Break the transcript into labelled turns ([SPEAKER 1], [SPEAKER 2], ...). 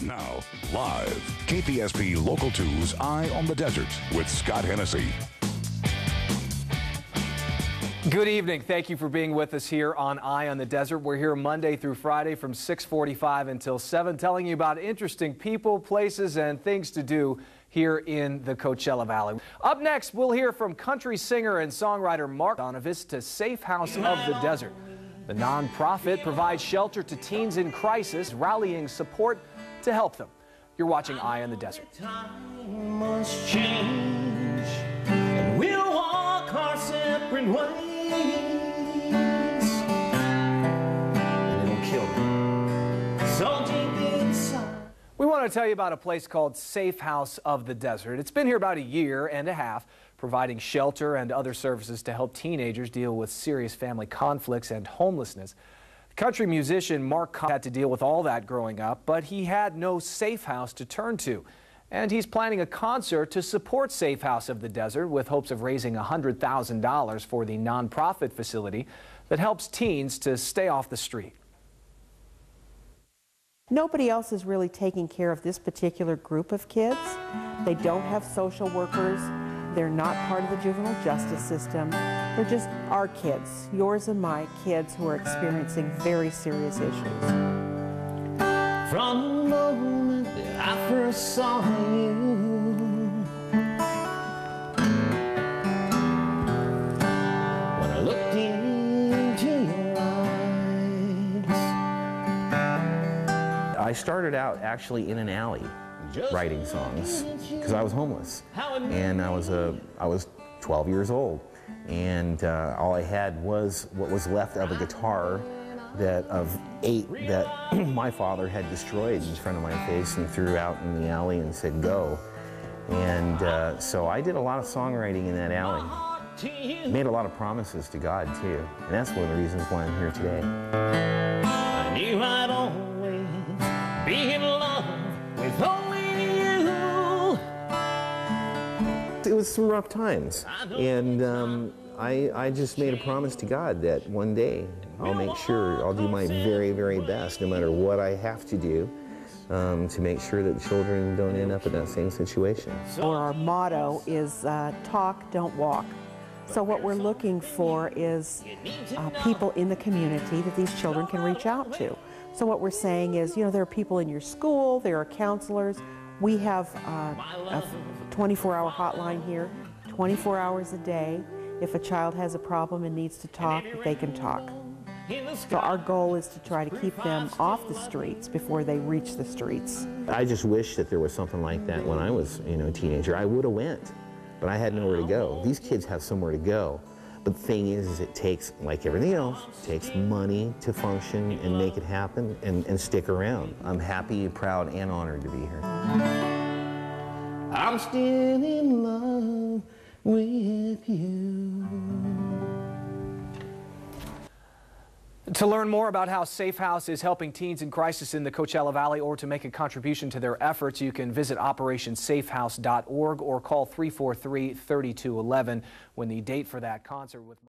[SPEAKER 1] Now, live, KPSP Local 2's Eye on the Desert with Scott Hennessy.
[SPEAKER 2] Good evening. Thank you for being with us here on Eye on the Desert. We're here Monday through Friday from 6:45 until 7, telling you about interesting people, places, and things to do here in the Coachella Valley. Up next, we'll hear from country singer and songwriter Mark on a visit to Safe House of the Desert. The nonprofit provides shelter to teens in crisis, rallying support to help them. You're watching Eye on the Desert.
[SPEAKER 3] Time must change, and we'll walk our separate ways. And it'll kill me so deep inside.
[SPEAKER 2] We want to tell you about a place called Safe House of the Desert. It's been here about a year and a half, providing shelter and other services to help teenagers deal with serious family conflicts and homelessness. Country musician Mark Cobb had to deal with all that growing up, but he had no safe house to turn to. And he's planning a concert to support Safe House of the Desert with hopes of raising $100,000 for the nonprofit facility that helps teens to stay off the street.
[SPEAKER 4] Nobody else is really taking care of this particular group of kids. They don't have social workers. They're not part of the juvenile justice system. They're just our kids, yours and my kids, who are experiencing very serious issues.
[SPEAKER 3] From the moment that I first saw you, when I looked into your eyes.
[SPEAKER 5] I started out actually in an alley writing songs because I was homeless, and I was 12 years old, and all I had was what was left of a guitar of 8 that my father had destroyed in front of my face and threw out in the alley and said go. And so I did a lot of songwriting in that alley. Made a lot of promises to God too, and that's one of the reasons why I'm here today.
[SPEAKER 3] I knew I'd always be in love with only you.
[SPEAKER 5] It was some rough times, and I just made a promise to God that one day I'll make sure I'll do my very, very best, no matter what I have to do, to make sure that children don't end up in that same situation.
[SPEAKER 4] Our motto is talk, don't walk. So what we're looking for is people in the community that these children can reach out to. So what we're saying is, you know, there are people in your school, there are counselors. We have a 24-hour hotline here, 24 hours a day. If a child has a problem and needs to talk, they can talk. So our goal is to try to keep them off the streets before they reach the streets.
[SPEAKER 5] I just wish that there was something like that when I was, a teenager. I would have went, but I had nowhere to go. These kids have somewhere to go. But the thing is it takes, like everything else, it takes money to function and make it happen and stick around. I'm happy, proud, and honored to be here.
[SPEAKER 3] I'm still in love with you.
[SPEAKER 2] To learn more about how Safe House is helping teens in crisis in the Coachella Valley, or to make a contribution to their efforts, you can visit operationsafehouse.org or call 343-3211 when the date for that concert with